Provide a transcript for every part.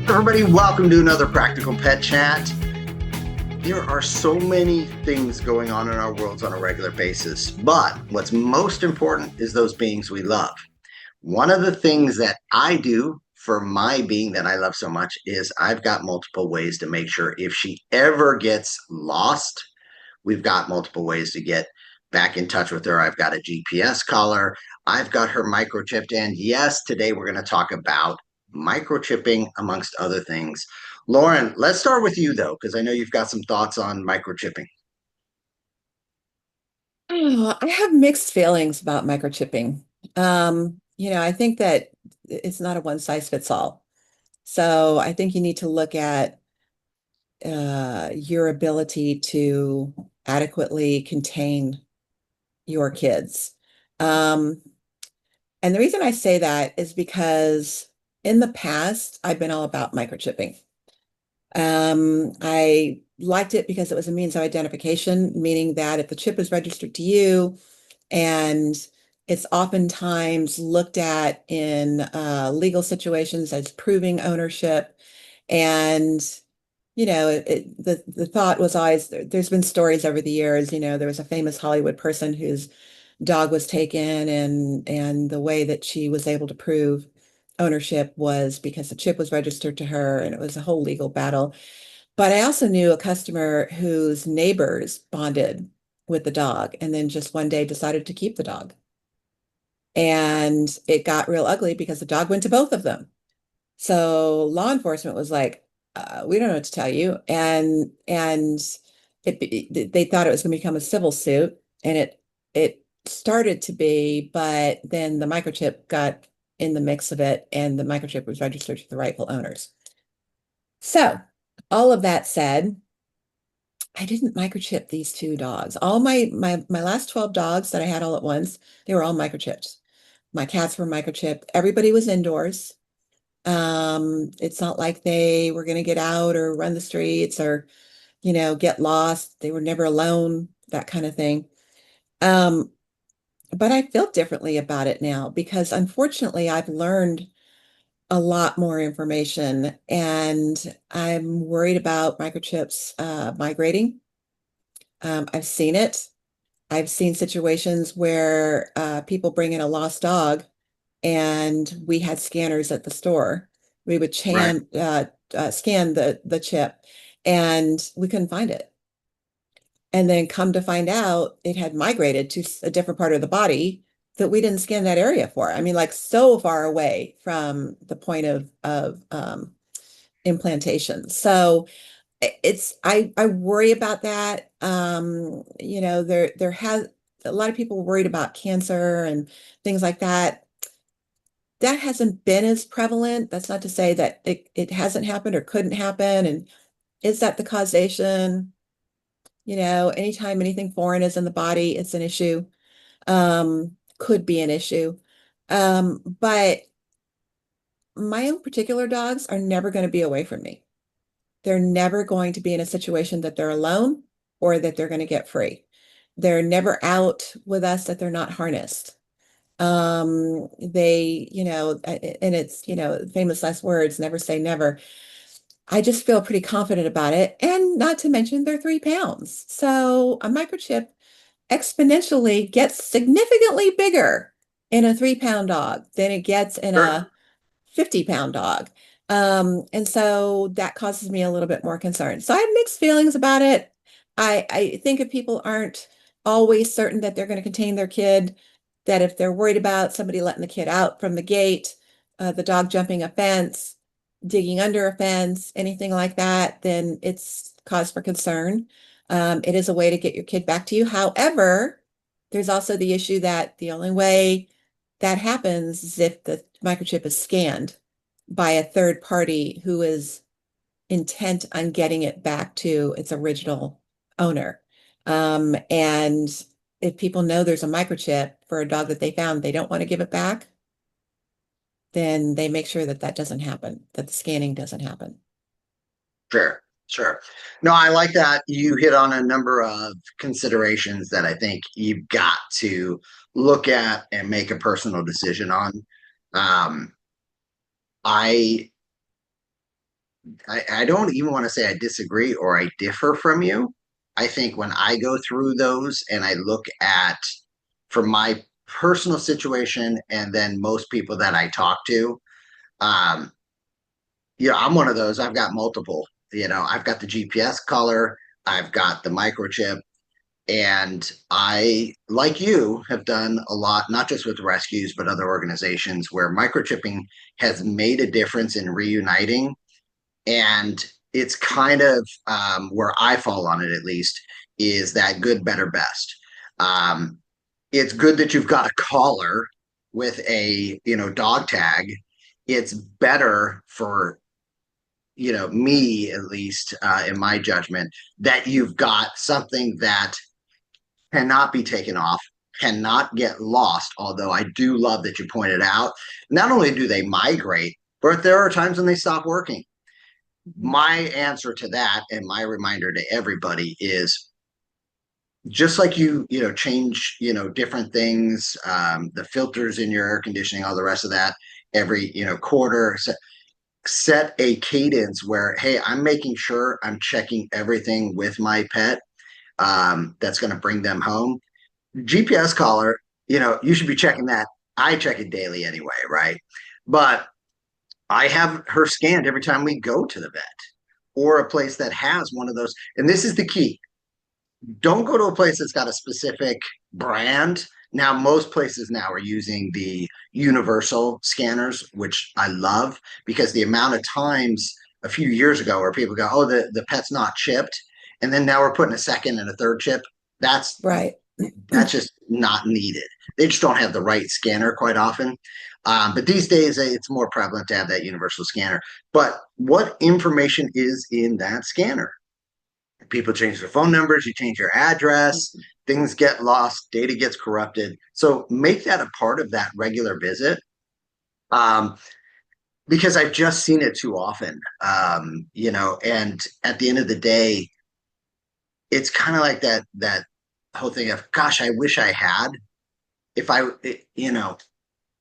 Everybody, welcome to another Practical Pet Chat. There are so many things going on in our worlds on a regular basis, but what's most important is those beings we love. One of the things that I do for my being that I love so much is I've got multiple ways to make sure if she ever gets lost, we've got multiple ways to get back in touch with her. I've got a GPS collar. I've got her microchipped. And yes, today we're going to talk about microchipping, amongst other things. Lorin, let's start with you, though, because I know you've got some thoughts on microchipping. Oh, I have mixed feelings about microchipping. I think that it's not a one size fits all. So I think you need to look at your ability to adequately contain your kids. Um, and the reason I say that is because in the past, I've been all about microchipping. I liked it because it was a means of identification, meaning that if the chip is registered to you, and it's oftentimes looked at in legal situations as proving ownership. And, the thought was always there's been stories over the years. There was a famous Hollywood person whose dog was taken, and the way that she was able to prove ownership was because the chip was registered to her, and it was a whole legal battle. But I also knew a customer whose neighbors bonded with the dog and then just one day decided to keep the dog. And it got real ugly because the dog went to both of them. So law enforcement was like, we don't know what to tell you. And they thought it was going to become a civil suit, and it started to be, but then the microchip got in the mix of it, and the microchip was registered to the rightful owners. So all of that said, I didn't microchip these two dogs. All my last 12 dogs that I had all at once, they were all microchipped. My cats were microchipped. Everybody was indoors. It's not like they were going to get out or run the streets or, get lost. They were never alone, that kind of thing. Um, but I feel differently about it now because unfortunately I've learned a lot more information, and I'm worried about microchips migrating. I've seen it. I've seen situations where people bring in a lost dog, and we had scanners at the store. We would Right. scan the chip, and we couldn't find it. And then come to find out, it had migrated to a different part of the body that we didn't scan that area for. I mean, like so far away from the point of implantation. So I worry about that. There has a lot of people worried about cancer and things like that. That hasn't been as prevalent. That's not to say that it hasn't happened or couldn't happen. And is that the causation? Anytime anything foreign is in the body, it's an issue. Could be an issue. But my own particular dogs are never going to be away from me. They're never going to be in a situation that they're alone or that they're going to get free. They're never out with us that they're not harnessed. And it's, famous last words, never say never. I just feel pretty confident about it. And not to mention they're 3 pounds. So a microchip exponentially gets significantly bigger in a 3 pound dog than it gets in Sure. a 50-pound dog. And so that causes me a little bit more concern. So I have mixed feelings about it. I think if people aren't always certain that they're going to contain their kid, that if they're worried about somebody letting the kid out from the gate, the dog jumping a fence, digging under a fence, anything like that, then it's cause for concern. It is a way to get your kid back to you. However, there's also the issue that the only way that happens is if the microchip is scanned by a third party who is intent on getting it back to its original owner. And if people know there's a microchip for a dog that they found, they don't want to give it back, then they make sure that that doesn't happen, that the scanning doesn't happen. Sure. Sure. No, I like that. You hit on a number of considerations that I think you've got to look at and make a personal decision on. Um, I I don't even want to say I disagree or I differ from you. I think when I go through those and I look at for my personal situation and then most people that I talk to, um, I'm one of those. I've got multiple. I've got the GPS color, I've got the microchip, and I, like you, have done a lot, not just with rescues, but other organizations where microchipping has made a difference in reuniting. And it's kind of where I fall on it, at least, is that good, better, best. Um, it's good that you've got a collar with a dog tag. It's better for me, at least in my judgment, that you've got something that cannot be taken off, cannot get lost. Although I do love that you pointed out, not only do they migrate, but there are times when they stop working. My answer to that and my reminder to everybody is just like change different things, the filters in your air conditioning, all the rest of that every quarter. Set a cadence where, hey, I'm making sure I'm checking everything with my pet, that's going to bring them home. GPS collar, you should be checking that. I check it daily anyway, right? But I have her scanned every time we go to the vet or a place that has one of those. And this is the key: don't go to a place that's got a specific brand. Now, most places now are using the universal scanners, which I love because the amount of times a few years ago where people go, oh, the pet's not chipped. And then now we're putting a second and a third chip. That's Right. that's just not needed. They just don't have the right scanner quite often. But these days, it's more prevalent to have that universal scanner. But what information is in that scanner? People change their phone numbers, you change your address, things get lost, data gets corrupted. So make that a part of that regular visit. Um, because I've just seen it too often. And at the end of the day, it's kind of like that whole thing of, gosh, I wish I had. If I,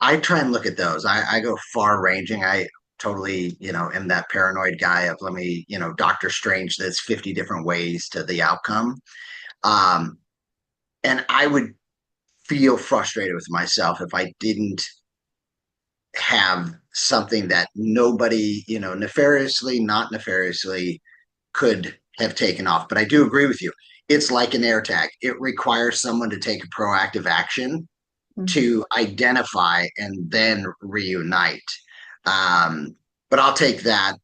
I try and look at those. I go far ranging. I totally, am that paranoid guy of let me, Doctor Strange, there's 50 different ways to the outcome. Um, and I would feel frustrated with myself if I didn't have something that nobody, nefariously, not nefariously, could have taken off. But I do agree with you. It's like an air tag. It requires someone to take a proactive action Mhm. to identify and then reunite. Um, but I'll take that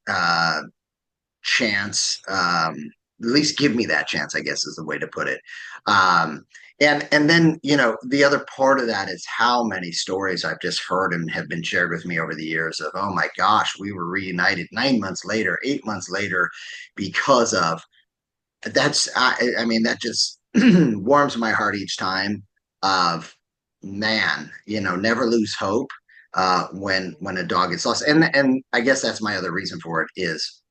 chance. At least give me that chance, I guess is the way to put it. And then the other part of that is how many stories I've just heard and have been shared with me over the years of, oh my gosh, we were reunited 9 months later, 8 months later, because of that's I mean that just warms my heart each time of, man, never lose hope when a dog gets lost. And I guess that's my other reason for it is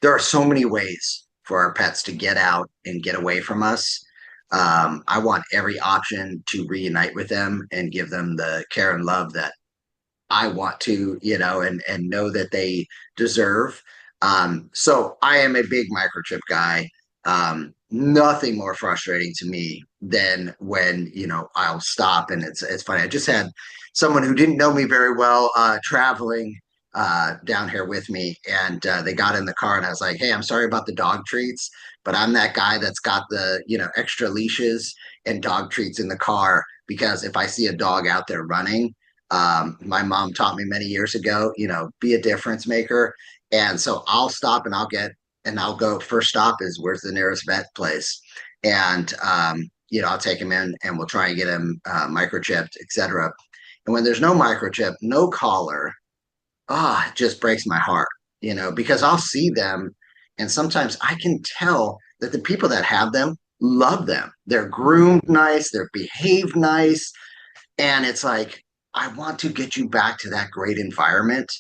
there are so many ways for our pets to get out and get away from us. I want every option to reunite with them and give them the care and love that I want to, and know that they deserve. So I am a big microchip guy. Nothing more frustrating to me than when, I'll stop and it's funny. I just had someone who didn't know me very well traveling down here with me, and they got in the car and I was like, hey, I'm sorry about the dog treats, but I'm that guy that's got the, extra leashes and dog treats in the car because if I see a dog out there running, my mom taught me many years ago, be a difference maker. And so I'll stop and I'll go. First stop is where's the nearest vet place, and I'll take him in and we'll try and get him microchipped, etc. And when there's no microchip, no collar, it just breaks my heart, because I'll see them, and sometimes I can tell that the people that have them love them. They're groomed nice, they're behaved nice, and it's like, I want to get you back to that great environment.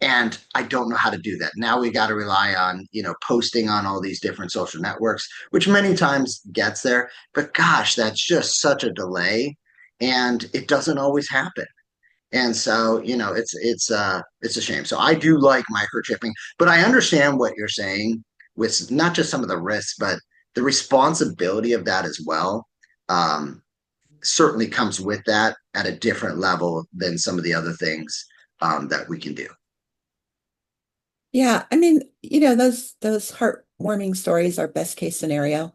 And I don't know how to do that. Now we got to rely on, posting on all these different social networks, which many times gets there. But gosh, that's just such a delay. And it doesn't always happen. And so, it's a shame. So I do like microchipping, but I understand what you're saying with not just some of the risks, but the responsibility of that as well. Um, Certainly comes with that at a different level than some of the other things that we can do. Yeah, I mean, those heartwarming stories are best case scenario,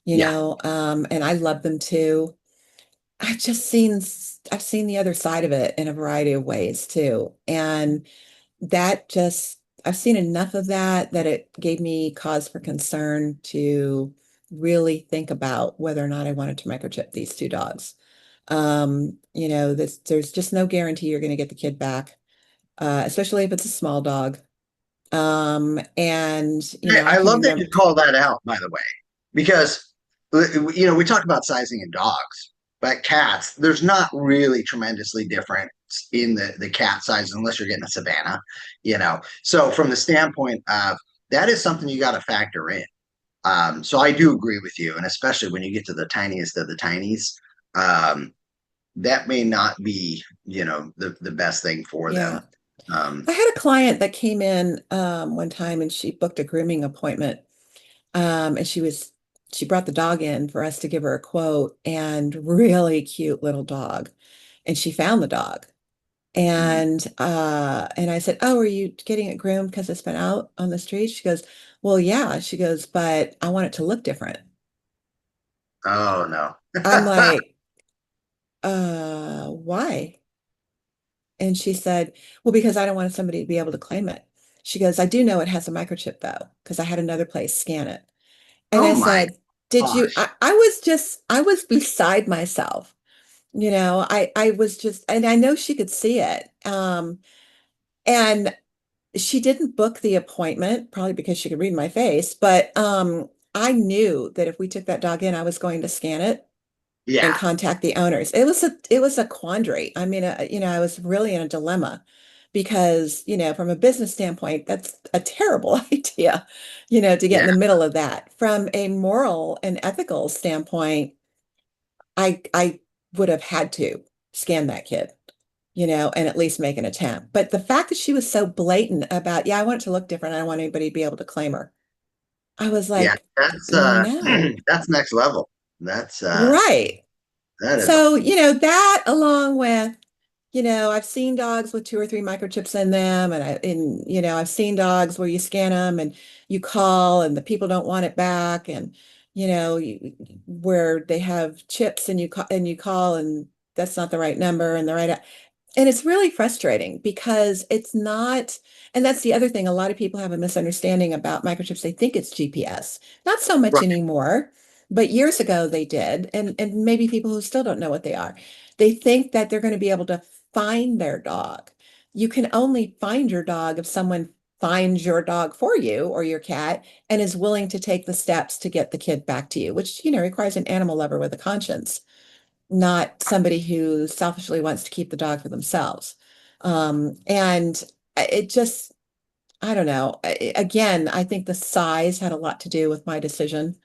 Yeah. and I love them too. I've seen the other side of it in a variety of ways too. And that just I've seen enough of that that it gave me cause for concern to really think about whether or not I wanted to microchip these two dogs. There's just no guarantee you're going to get the kid back, especially if it's a small dog. I I can love that remember, you call that out, by the way, because we talk about sizing in dogs, but cats, there's not really tremendously different in the cat size unless you're getting a Savannah. So from the standpoint of that is something you got to factor in. So I do agree with you, and especially when you get to the tiniest of the tinies, um, that may not be, the best thing for yeah. them. Um, I had a client that came in one time and she booked a grooming appointment. And she brought the dog in for us to give her a quote and really cute little dog. And she found the dog. And I said, "Oh, are you getting it groomed because it's been out on the street?" She goes, "Well, yeah." She goes, "But I want it to look different." oh no. I'm like, why?" And she said, "Well, because I don't want somebody to be able to claim it." She goes, "I do know it has a microchip though, because I had another place scan it." And Oh I my said, "Did you?" gosh. I was beside myself. I was just, and I know she could see it. And she didn't book the appointment, probably because she could read my face, but I knew that if we took that dog in, I was going to scan it and Yeah, contact the owners. It was a quandary. I mean, I was really in a dilemma because, from a business standpoint, that's a terrible idea, to get in yeah, the middle of that. From a moral and ethical standpoint, I would have had to scan that kid, and at least make an attempt. But the fact that she was so blatant about, yeah, I want it to look different. I don't want anybody to be able to claim her. I was yeah. like, That's no. that's next level. That's Right. that is So, that along with, I've seen dogs with 2 or 3 microchips in them, I've seen dogs where you scan them and you call and the people don't want it back, and where they have chips and you call and that's not the right number and the right. And it's really frustrating because it's not, and that's the other thing. A lot of people have a misunderstanding about microchips. They think it's GPS. Not so much right. anymore, but years ago they did. And maybe people who still don't know what they are. They think that they're going to be able to find their dog. You can only find your dog if someone finds your dog for you or your cat and is willing to take the steps to get the kid back to you, which, requires an animal lover with a conscience, not somebody who selfishly wants to keep the dog for themselves. And it just, I don't know. Again, I think the size had a lot to do with my decision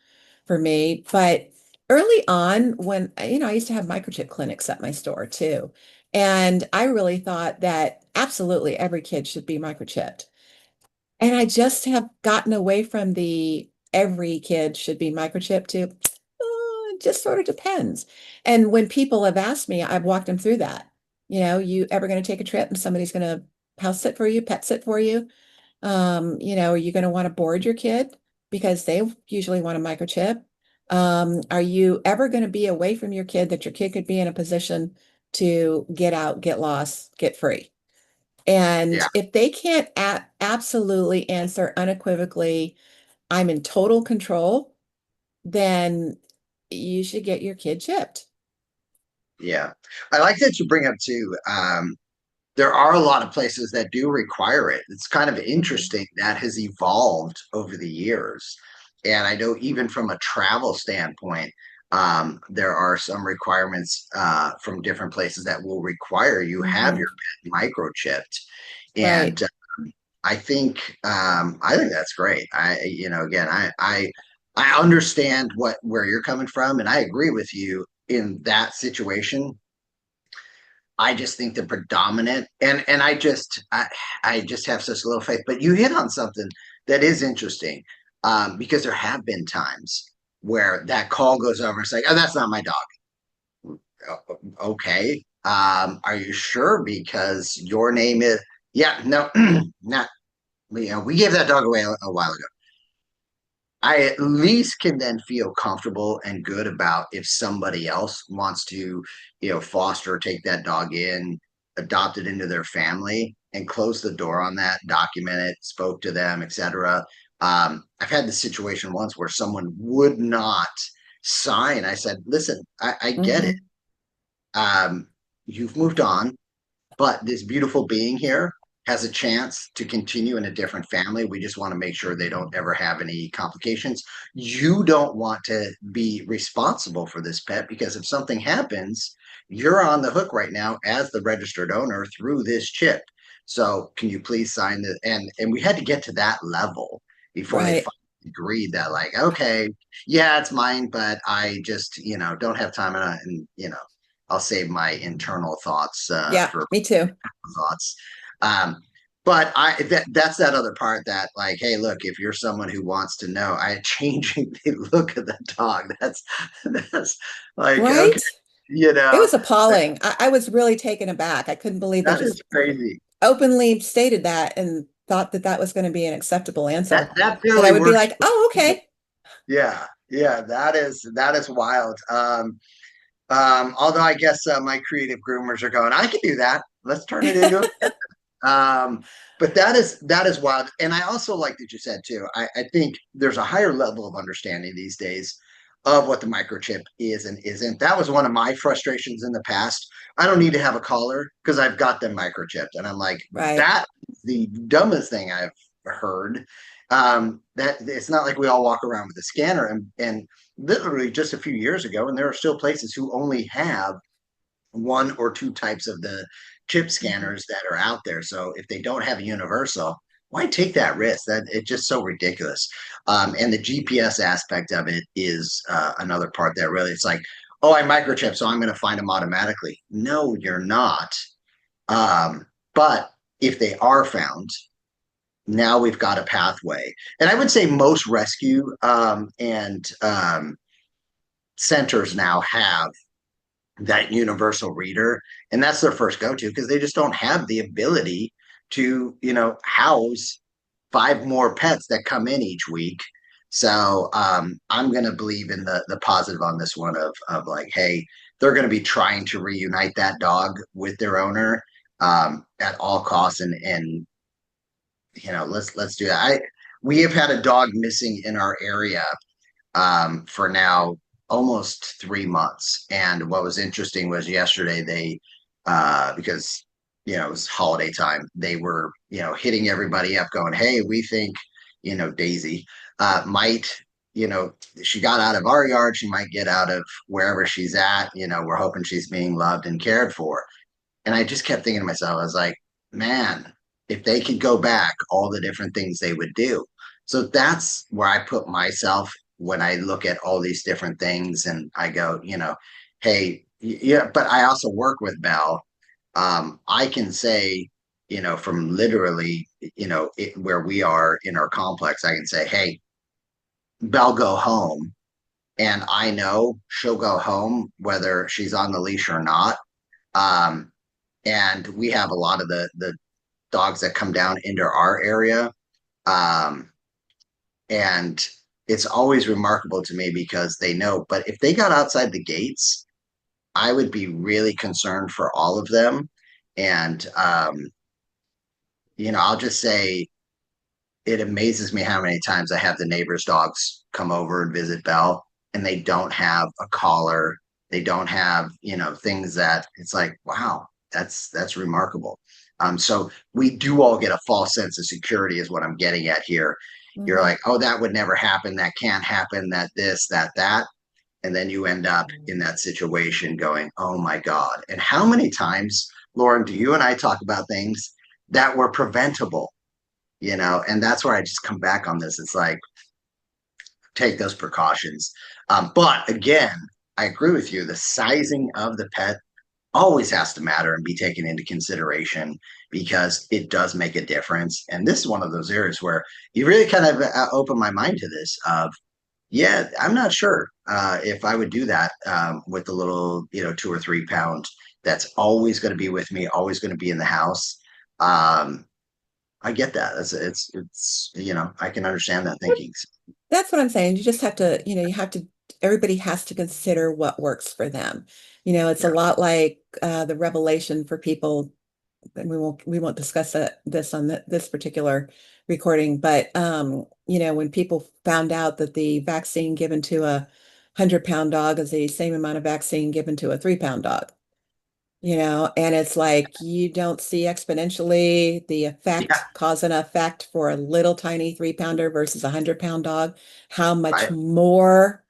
for me. But early on, when, I used to have microchip clinics at my store too. And I really thought that absolutely every kid should be microchipped. And I just have gotten away from the every kid should be microchipped to, it just sort of depends. And when people have asked me, I've walked them through that. You ever going to take a trip and somebody's going to house sit for you, pet sit for you? Are you going to want to board your kid because they usually want a microchip? Are you ever going to be away from your kid that your kid could be in a position to get out, get lost, get free? And Yeah, if they can't absolutely answer unequivocally, I'm in total control, then you should get your kid chipped. yeah. I like that you bring up too. There are a lot of places that do require it. It's kind of Mhm. interesting that has evolved over the years. And I know even from a travel standpoint, there are some requirements from different places that will require you have Mhm. your pet microchipped. And Right. I think that's great. Again, I understand where you're coming from, and I agree with you in that situation. I just think the predominant, and I just have such little faith. But you hit on something that is interesting, because there have been times where that call goes over. It's like, oh, that's not my dog. Okay, are you sure? Because your name is, yeah, no, not. We gave that dog away a while ago. I at least can then feel comfortable and good about if somebody else wants to, foster, take that dog in, adopt it into their family, and close the door on that, document it, spoke to them, etc. I've had the situation once where someone would not sign. I said, "Listen, I get it. Hmm. Um, you've moved on, but this beautiful being here has a chance to continue in a different family. We just want to make sure they don't ever have any complications. You don't want to be responsible for this pet because if something happens, you're on the hook right now as the registered owner through this chip. So can you please sign the and we had to get to that level before they Right. finally agreed that like, okay, yeah, it's mine, but I just, don't have time and I'll save my internal thoughts Yeah, for me too. thoughts. Um, but that's that other part that like, hey, look, if you're someone who wants to know, I changing the look of the dog. That's like okay, Right? you It know was appalling. I was really taken aback. I couldn't believe they that just is crazy. openly stated that and thought that that was going to be an acceptable answer. That That I fairly would be works. like, oh, okay. Yeah, yeah, that is wild. Although I guess my creative groomers are going, I can do that. Let's turn it into but that is wild. And I also like that you said too. I think there's a higher level of understanding these days of what the microchip is and isn't. That was one of my frustrations in the past. I don't need to have a collar because I've got them microchipped. And I'm like, Right. that is the dumbest thing I've heard. That it's not like we all walk around with a scanner and literally just a few years ago, and there are still places who only have one or two types of the chip Mhm. scanners that are out there. So if they don't have a universal, why take that risk? That it's just so ridiculous. And the GPS aspect of it is another part that really it's like, oh, I microchip, so I'm going to find them automatically. No, you're not. But if they are found, now we've got a pathway. And I would say most rescue and centers now have that universal reader and that's their first go-to because they just don't have the ability to house five more pets that come in each week. So I'm going to believe in the positive on this one of like, hey, they're going to be trying to reunite that dog with their owner at all costs and let's do that. We have had a dog missing in our area for now almost 3 months. And what was interesting was yesterday because it was holiday time, they were hitting everybody up, going, "Hey, we think Daisy might." You know, she got out of our yard. She might get out of wherever she's at. We're hoping she's being loved and cared for. And I just kept thinking to myself, I was like, man, if they could go back, all the different things they would do. So that's where I put myself when I look at all these different things and I go, hey, yeah, but I also work with Bell. I can say, from literally, where we are in our complex, I can say, hey, Bell, go home. And I know she'll go home whether she's on the leash or not. Um, and we have a lot of the dogs that come down into our area. Um, and it's always remarkable to me because they know, but if they got outside the gates, I would be really concerned for all of them. And I'll just say it amazes me how many times I have the neighbors' dogs come over and visit Belle, and they don't have a collar. They don't have, things that it's like, wow, that's remarkable. So we do all get a false sense of security, is what I'm getting at here. You're Hmm. like, oh, that would never happen. That can't happen. That this, that. And then you end up in that situation going, oh my God. And how many times, Lauren, do you and I talk about things that were preventable? And that's where I just come back on this. It's like, take those precautions. But again, I agree with you. The sizing of the pet always has to matter and be taken into consideration because it does make a difference. And this is one of those areas where you really kind of open my mind to this of, yeah, I'm not sure if I would do that with a little, 2 or 3 pound that's always going to be with me, always going to be in the house. Um, I get that. I can understand that thinking. That's what I'm saying. You just have to, everybody has to consider what works for them. It's a Yeah, lot like the revelation for people, and we won't discuss this on this particular recording, but when people found out that the vaccine given to a 100-pound dog is the same amount of vaccine given to a 3-pound dog. And it's like you don't see exponentially the yeah, effect, cause and effect for a little tiny 3-pounder versus a 100-pound dog, how much right, more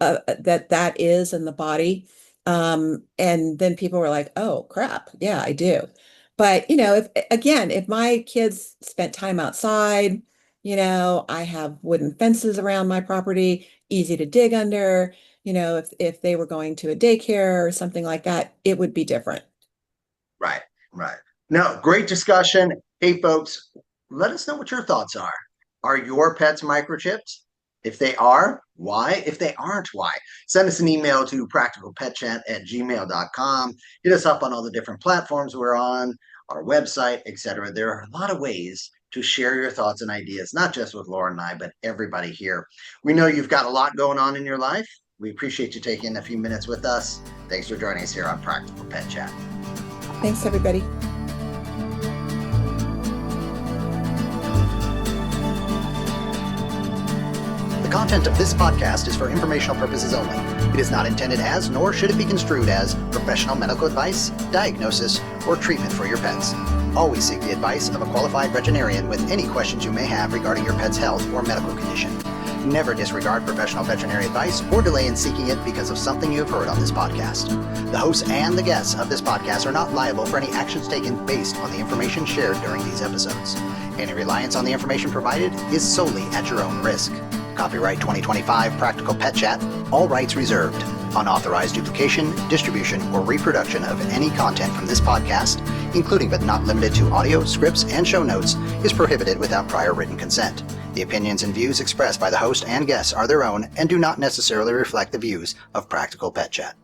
that is in the body. And then people were like, oh crap, yeah, I do. But if my kids spent time outside, I have wooden fences around my property, easy to dig under. If they were going to a daycare or something like that, it would be different. right, right. No, great discussion. Hey, folks, let us know what your thoughts are. Are your pets microchipped? If they are, why? If they aren't, why? Send us an email to practicalpetchat@gmail.com. Hit us up on all the different platforms we're on, our website, etc. There are a lot of ways to share your thoughts and ideas, not just with Laura and I, but everybody here. We know you've got a lot going on in your life. We appreciate you taking a few minutes with us. Thanks for joining us here on Practical Pet Chat. Thanks, everybody. The content of this podcast is for informational purposes only. It is not intended as, nor should it be construed as, professional medical advice, diagnosis, or treatment for your pets. Always seek the advice of a qualified veterinarian with any questions you may have regarding your pet's health or medical condition. Never disregard professional veterinary advice or delay in seeking it because of something you have heard on this podcast. The hosts and the guests of this podcast are not liable for any actions taken based on the information shared during these episodes. Any reliance on the information provided is solely at your own risk. Copyright 2025 Practical Pet Chat, all rights reserved. Unauthorized duplication, distribution, or reproduction of any content from this podcast, including but not limited to audio, scripts, and show notes, is prohibited without prior written consent. The opinions and views expressed by the host and guests are their own and do not necessarily reflect the views of Practical Pet Chat.